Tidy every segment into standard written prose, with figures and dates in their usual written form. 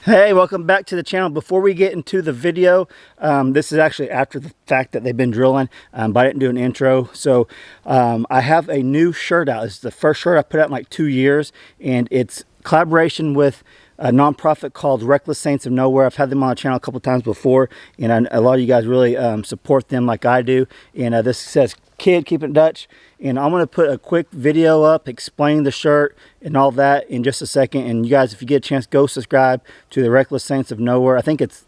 Hey, welcome back to the channel. Before we get into the video, this is actually after the fact that they've been drilling, but I didn't do an intro. So I have a new shirt out. It's the first shirt I put out in like 2 years, and it's collaboration with a nonprofit called Reckless Saints of Nowhere. I've had them on the channel a couple times before, and a lot of you guys really support them like I do. And this says "Kid, keep it Dutch." And I'm going to put a quick video up explaining the shirt and all that in just a second. And you guys, if you get a chance, go subscribe to the Reckless Saints of Nowhere. I think it's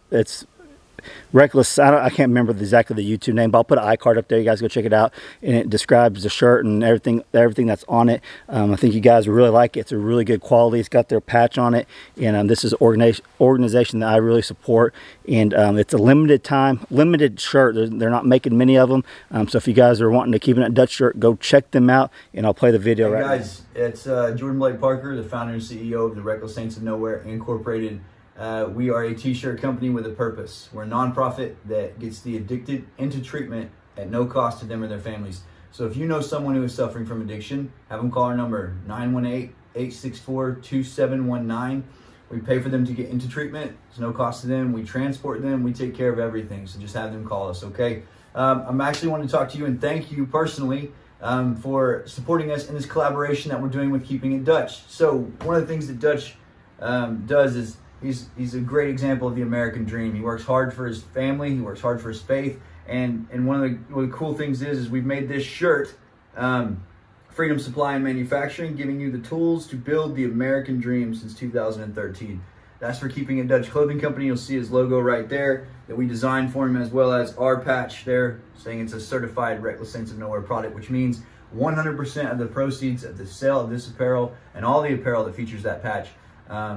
Reckless, I can't remember exactly the YouTube name, but I'll put an iCard up there. You guys go check it out, and it describes the shirt and everything that's on it. I think you guys will really like it. It's a really good quality. It's got their patch on it, and this is an organization that I really support. And it's a limited shirt. They're not making many of them. So if you guys are wanting to keep a Dutch shirt, go check them out, and I'll play the video right now. Guys, it's Jordan Blake Parker, the founder and CEO of the Reckless Saints of Nowhere Incorporated. We are a t-shirt company with a purpose. We're a nonprofit that gets the addicted into treatment at no cost to them or their families. So if you know someone who is suffering from addiction, have them call our number, 918-864-2719. We pay for them to get into treatment. It's no cost to them. We transport them. We take care of everything. So just have them call us, okay? I'm actually wanting to talk to you and thank you personally for supporting us in this collaboration that we're doing with Keeping It Dutch. So one of the things that Dutch does is He's a great example of the American dream. He works hard for his family. He works hard for his faith. And one of the cool things is we've made this shirt, Freedom Supply and Manufacturing, giving you the tools to build the American dream since 2013. That's for Keeping It Dutch Clothing Company. You'll see his logo right there that we designed for him, as well as our patch there saying it's a certified Reckless Saints of Nowhere product, which means 100% of the proceeds of the sale of this apparel and all the apparel that features that patch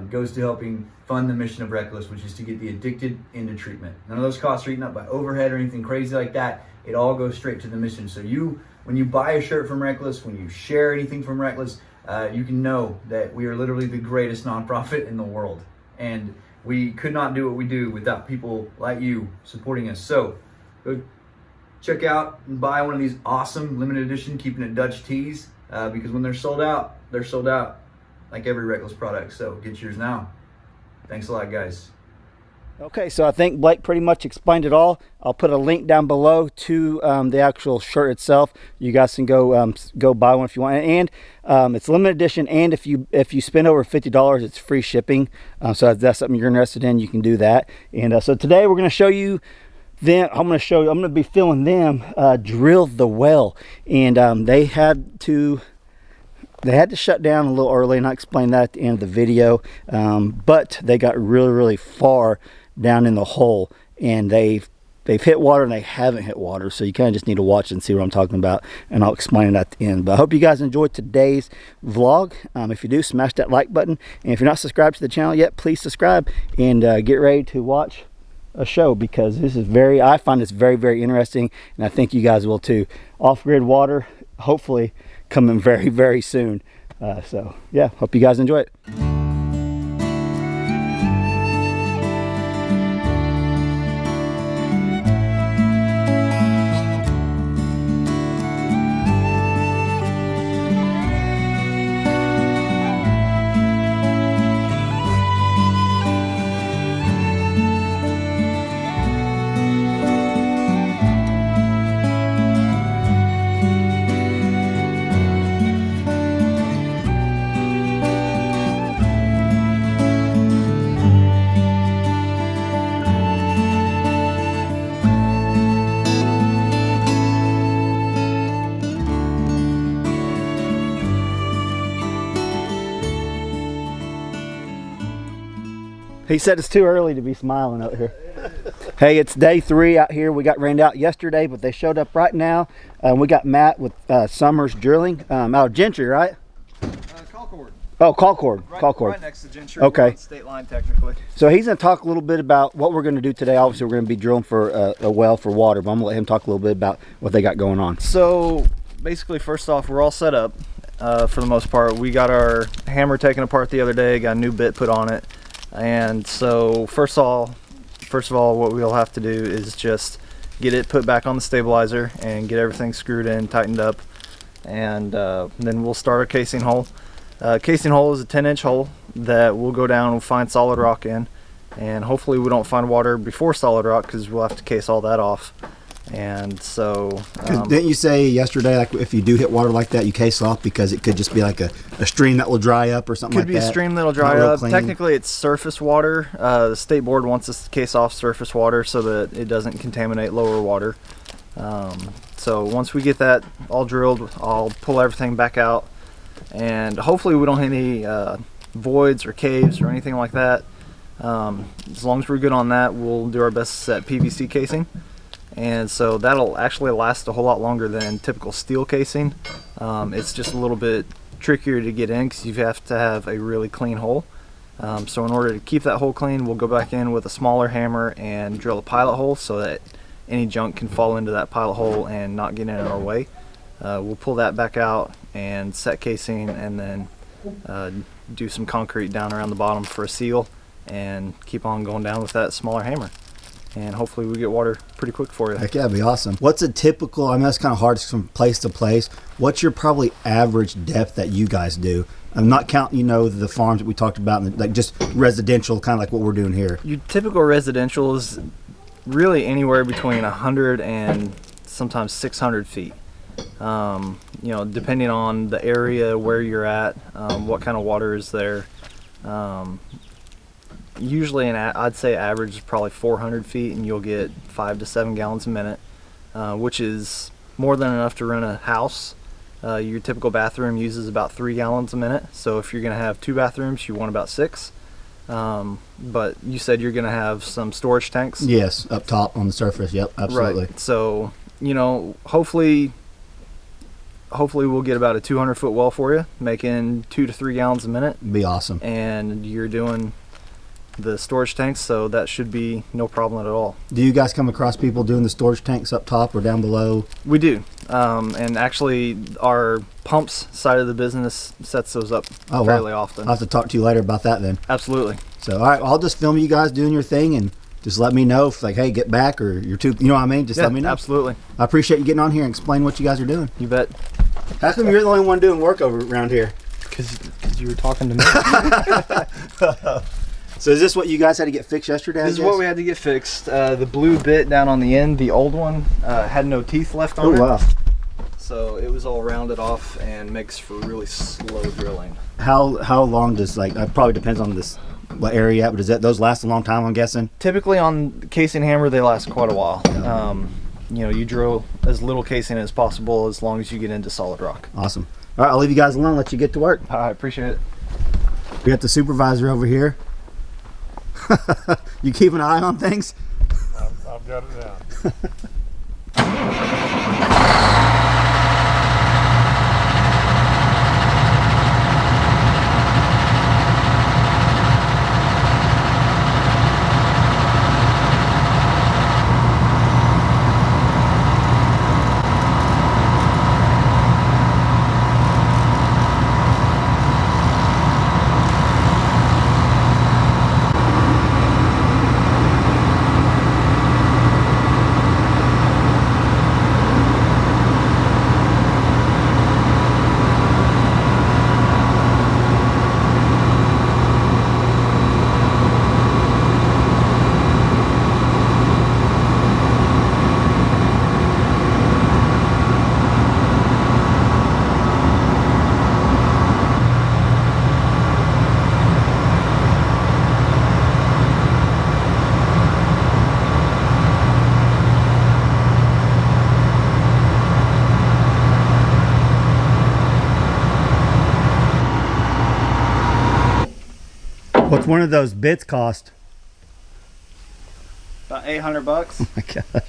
goes to helping fund the mission of Reckless, which is to get the addicted into treatment. None of those costs are eaten up by overhead or anything crazy like that. It all goes straight to the mission. So when you buy a shirt from Reckless, when you share anything from Reckless, you can know that we are literally the greatest nonprofit in the world. And we could not do what we do without people like you supporting us. So go check out and buy one of these awesome limited edition Keeping It Dutch tees, because when they're sold out, they're sold out. Like every Reckless product. So get yours now. Thanks a lot, guys. Okay, so I think Blake pretty much explained it all. I'll put a link down below to the actual shirt itself. You guys can go buy one if you want. And it's limited edition. And if you spend over $50, it's free shipping. So if that's something you're interested in, you can do that. And so today we're going to show you them. I'm going to be filming them drill the well, and they had to shut down a little early, and I'll explain that at the end of the video. But they got really far down in the hole, and they've hit water and they haven't hit water. So you kind of just need to watch and see what I'm talking about, and I'll explain it at the end. But I hope you guys enjoyed today's vlog. If you do, smash that like button. And if you're not subscribed to the channel yet, please subscribe and get ready to watch a show, because this is I find this very interesting, and I think you guys will too. Off-grid water, hopefully coming very soon. So yeah, hope you guys enjoy it. He said it's too early to be smiling out here. Hey, it's day 3 out here. We got rained out yesterday, but they showed up right now. We got Matt with Summers Drilling out of Gentry, right? Concord. Oh, Concord. Concord. Right next to Gentry. Okay. State line, technically. So he's going to talk a little bit about what we're going to do today. Obviously, we're going to be drilling for a well for water, but I'm going to let him talk a little bit about what they got going on. So basically, first off, we're all set up for the most part. We got our hammer taken apart the other day, got a new bit put on it. And so first of all, what we'll have to do is just get it put back on the stabilizer and get everything screwed in, tightened up, and then we'll start our casing hole. Casing hole is a 10-inch hole that we'll go down and we'll find solid rock in, and hopefully we don't find water before solid rock because we'll have to case all that off. And so 'Cause didn't you say yesterday, like if you do hit water like that, you case off because it could just be like a stream that will dry up or something like could that? be a stream that'll Not dry real up. clean. Technically, it's surface water. The state board wants us to case off surface water so that it doesn't contaminate lower water. So once we get that all drilled, I'll pull everything back out, and hopefully we don't have any voids or caves or anything like that. As long as we're good on that, we'll do our best to set PVC casing. And so that'll actually last a whole lot longer than typical steel casing. It's just a little bit trickier to get in because you have to have a really clean hole. So in order to keep that hole clean, we'll go back in with a smaller hammer and drill a pilot hole so that any junk can fall into that pilot hole and not get in our way. We'll pull that back out and set casing, and then do some concrete down around the bottom for a seal, and keep on going down with that smaller hammer. And hopefully we get water pretty quick for you. Heck yeah, that'd be awesome. What's a typical, I mean, that's kind of hard from place to place. What's your probably average depth that you guys do? I'm not counting, you know, the farms that we talked about, and like just residential, kind of like what we're doing here. Your typical residential is really anywhere between 100 and sometimes 600 feet. You know, depending on the area where you're at, what kind of water is there. Usually I'd say average is probably 400 feet, and you'll get 5 to 7 gallons a minute, which is more than enough to run a house. Your typical bathroom uses about 3 gallons a minute, so if you're going to have 2 bathrooms, you want about 6. But you said you're going to have some storage tanks. Yes, up top on the surface. Yep, absolutely. Right. So, you know, hopefully we'll get about a 200-foot well for you, making 2 to 3 gallons a minute, Be awesome. and you're doing the storage tanks, so that should be no problem at all. Do you guys come across people doing the storage tanks up top or down below? We do, and actually our pumps side of the business sets those up Oh, fairly wow. often. I'll have to talk to you later about that then. Absolutely. So, all right, I'll just film you guys doing your thing, and just let me know if, like, hey, get back, or you're too, you know what I mean? Just Yeah, let me know. absolutely. I appreciate you getting on here and explain what you guys are doing. You bet. How come you're the only one doing work over around here? Because you were talking to me. So is this what you guys had to get fixed yesterday? I This is guess? what we had to get fixed. The blue bit down on the end, the old one, had no teeth left on it. Oh, wow. So it was all rounded off and makes for really slow drilling. How long does, like, it probably depends on this, what area you're at, but does those last a long time, I'm guessing? Typically on casing hammer, they last quite a while. You know, you drill as little casing as possible as long as you get into solid rock. Awesome. All right, I'll leave you guys alone, let you get to work. I appreciate it. We got the supervisor over here. You keep an eye on things? I've got it down. What's one of those bits cost? About $800. My God.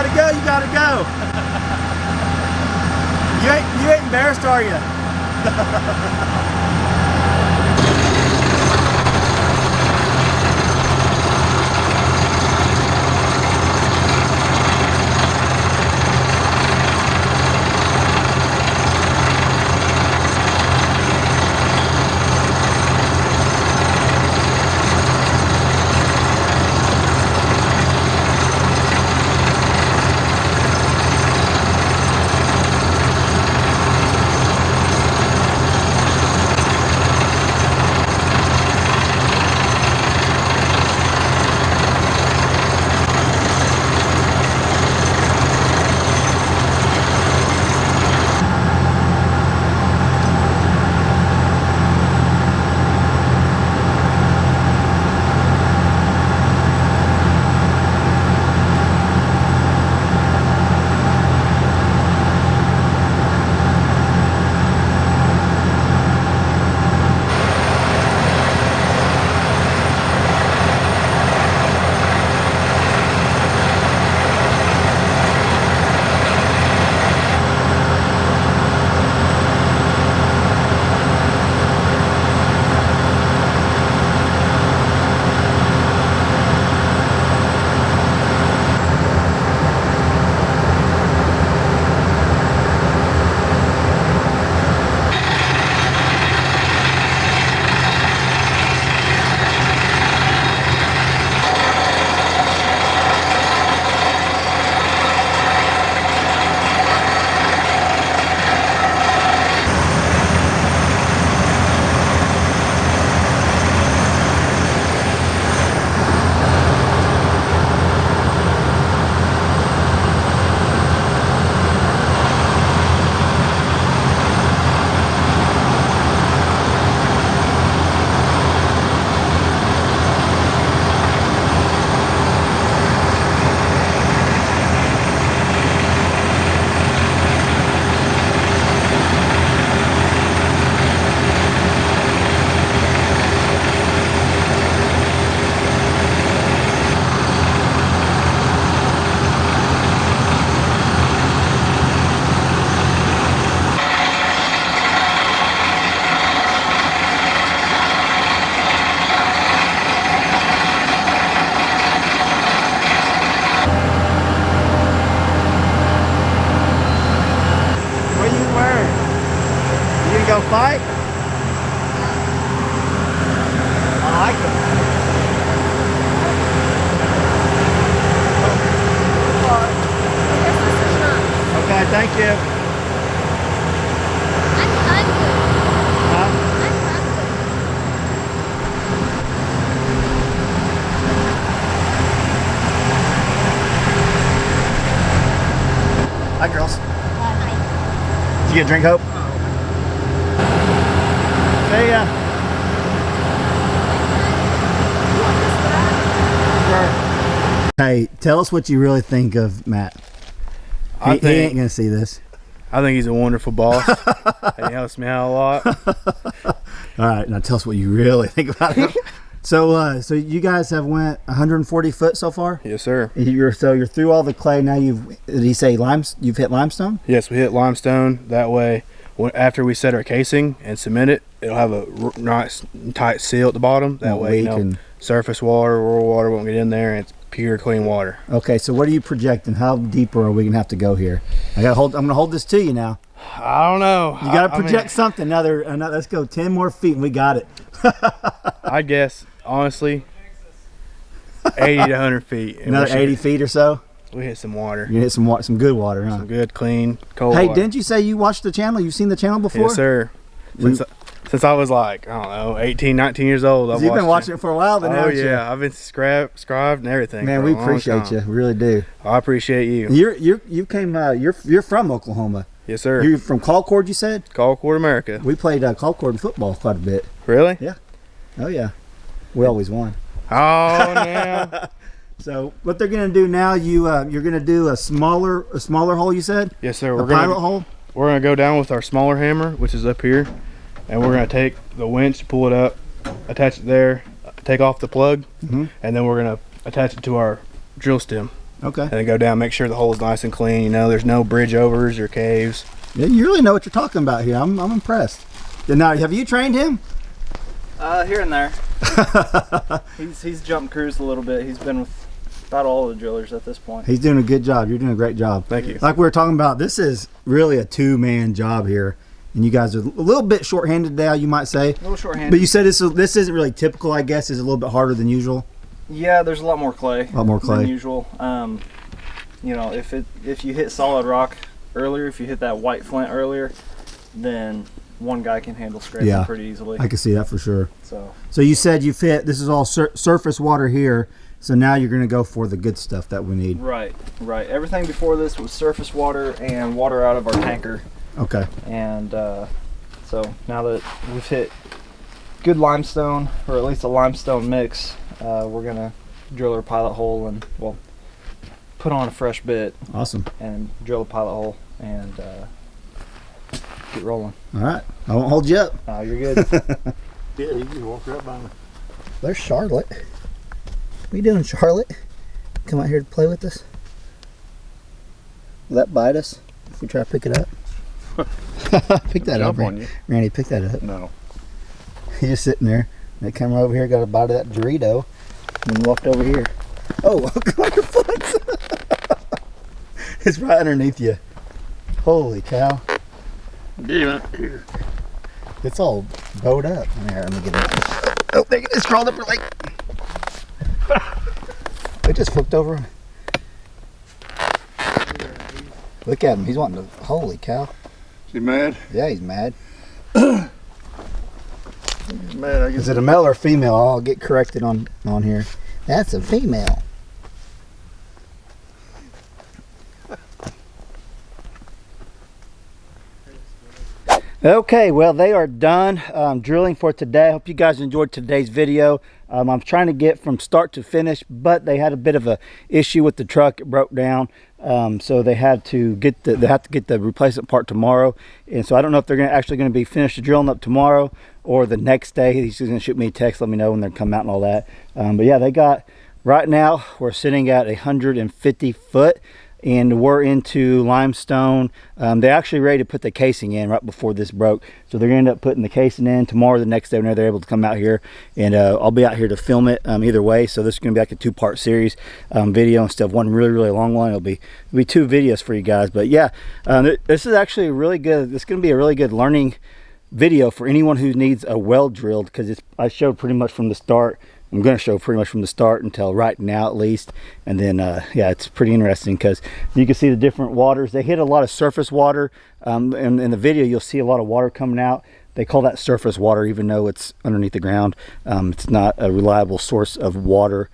gotta go. You gotta go. You ain't embarrassed, are you? Go fight? I like it. Okay, thank you. Hi, girls. Did you get a drink, Hope? See ya. Hey, tell us what you really think of Matt. He ain't gonna see this. I think he's a wonderful boss. And he helps me out a lot. All right, now tell us what you really think about him. So you guys have went 140 foot so far. Yes, sir. You're through all the clay now. Did he say you've hit limestone? Yes, we hit limestone. That way, after we set our casing and cement it, it'll have a nice tight seal at the bottom. That way, surface water, rural water won't get in there, and it's pure, clean water. Okay, so what are you projecting? How deeper are we gonna have to go here? I'm gonna hold this to you now. I don't know. You gotta project something. Let's go 10 more feet, and we got it. I guess honestly, 80 to 100 feet. Another 80 feet or so. We hit some water. You hit some good water, huh? Some good, clean, cold Hey, water. didn't you say you watched the channel? You've seen the channel before? Yes, sir. Since I was like, I don't know, 18, 19 years old. You've been watching it for a while then, haven't you? Oh, yeah. I've been subscribed and everything. Man, we appreciate you. We really do. I appreciate you. You're from Oklahoma. Yes, sir. You're from Colcord, you said? Colcord, America. We played Colcord football quite a bit. Really? Yeah. Oh, yeah. We always won. Oh, yeah. So what they're gonna do now? You're gonna do a smaller hole. You said? Yes, sir. A pilot hole. We're gonna go down with our smaller hammer, which is up here, and we're gonna take the winch, pull it up, attach it there, take off the plug, and then we're gonna attach it to our drill stem. Okay. And then go down, make sure the hole's nice and clean. You know, there's no bridge overs or caves. Yeah, you really know what you're talking about here. I'm impressed. Now, have you trained him? Here and there. he's jumped cruised a little bit. He's been with about all the drillers at this point. He's doing a good job. You're doing a great job. Thank you. Like we were talking about, this is really a two-man job here. And you guys are a little bit short-handed now, you might say. A little short-handed. But you said this isn't really typical, I guess. It's a little bit harder than usual. Yeah, there's a lot more clay. A lot more clay than usual. You know, if you hit solid rock earlier, if you hit that white flint earlier, then one guy can handle scraping pretty easily. I can see that for sure. So you said you fit. This is all surface water here. So now you're going to go for the good stuff that we need. Right. Everything before this was surface water and water out of our tanker. Okay. And so now that we've hit good limestone, or at least a limestone mix, we're gonna drill our pilot hole and put on a fresh bit. Awesome. And drill a pilot hole and get rolling. All right. I won't hold you up. Oh, you're good. Yeah, you can walk right by me. There's Charlotte. What are you doing, Charlotte? Come out here to play with us? Will that bite us if we try to pick it up? Pick that up, Randy. Pick that up. No. He's just sitting there. They come over here, got a bite of that Dorito, and walked over here. Oh, look at your foot! It's right underneath you. Holy cow! Yeah, here. It's all bowed up. Here, let me get it. Oh, there it's crawled up her leg. It just flipped over. Look at him. He's wanting to. Holy cow! Is he mad? Yeah, he's mad. He's mad. I guess. Is it a male or female? I'll get corrected on here. That's a female. Okay, well, they are done drilling for today. I hope you guys enjoyed today's video. I'm trying to get from start to finish, but they had a bit of a issue with the truck. It broke down, so they had to get the replacement part tomorrow. And so I don't know if they're actually going to be finished drilling up tomorrow or the next day. He's just going to shoot me a text, let me know when they're coming out and all that. But yeah, they got, right now we're sitting at 150 foot. And we're into limestone. They actually ready to put the casing in right before this broke, so they're gonna end up putting the casing in tomorrow or the next day whenever they're able to come out here, and I'll be out here to film it either way. So this is gonna be like a two-part series video instead of one really long one. It'll be two videos for you guys. But yeah, this is actually a really good. This is gonna be a really good learning video for anyone who needs a well drilled, because I showed pretty much from the start. I'm going to show pretty much from the start until right now at least. And then yeah, it's pretty interesting because you can see the different waters. They hit a lot of surface water. In the video you'll see a lot of water coming out. They call that surface water even though it's underneath the ground. It's not a reliable source of water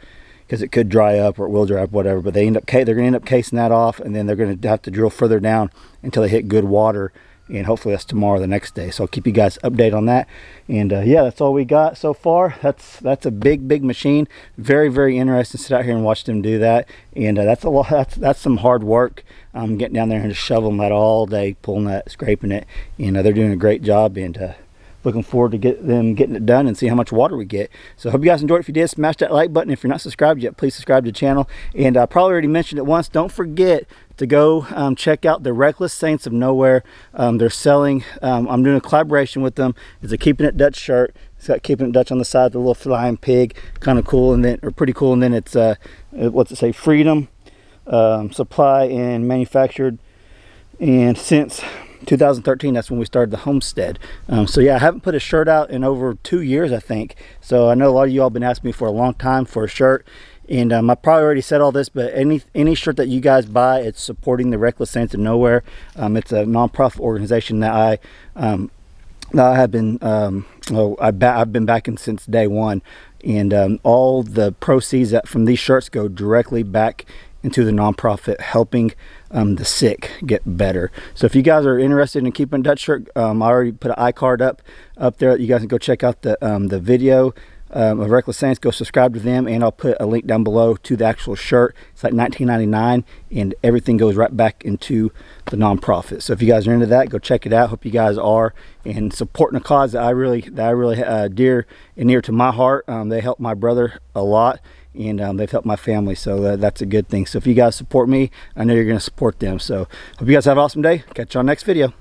because it could dry up or it will dry up, whatever. But they're going to end up casing that off, and then they're going to have to drill further down until they hit good water. And hopefully that's tomorrow or the next day. So I'll keep you guys updated on that. And yeah, that's all we got so far. That's a big machine. Very interesting to sit out here and watch them do that. And that's a lot. That's some hard work. Getting down there and just shoveling that all day, pulling that, scraping it. And they're doing a great job. And looking forward to getting it done and see how much water we get. So I hope you guys enjoyed. If you did, smash that like button. If you're not subscribed yet, please subscribe to the channel. And I probably already mentioned it once. Don't forget to go check out the Reckless Saints of Nowhere. They're selling, I'm doing a collaboration with them. It's a Keeping It Dutch shirt. It's got Keeping It Dutch on the side, the little flying pig, kind of cool, and then, or pretty cool. And then it's what's it say, Freedom, supply and manufactured. And since 2013, that's when we started the homestead. So yeah, I haven't put a shirt out in over 2 years, I think. So I know a lot of you all been asking me for a long time for a shirt. And I probably already said all this, but any shirt that you guys buy, it's supporting the Reckless Saints of Nowhere. It's a non-profit organization that I have been I've been backing since day one, and all the proceeds from these shirts go directly back into the nonprofit, helping the sick get better. So if you guys are interested in Keeping Dutch shirt, I already put an iCard up there. You guys can go check out the video of Reckless Saints. Go subscribe to them, and I'll put a link down below to the actual shirt. It's like $19.99, and everything goes right back into the nonprofit. So if you guys are into that, go check it out. Hope you guys are, and supporting a cause that I really dear and near to my heart. They help my brother a lot, and they've helped my family, so that's a good thing. So if you guys support me, I know you're going to support them. So hope you guys have an awesome day. Catch you on next video.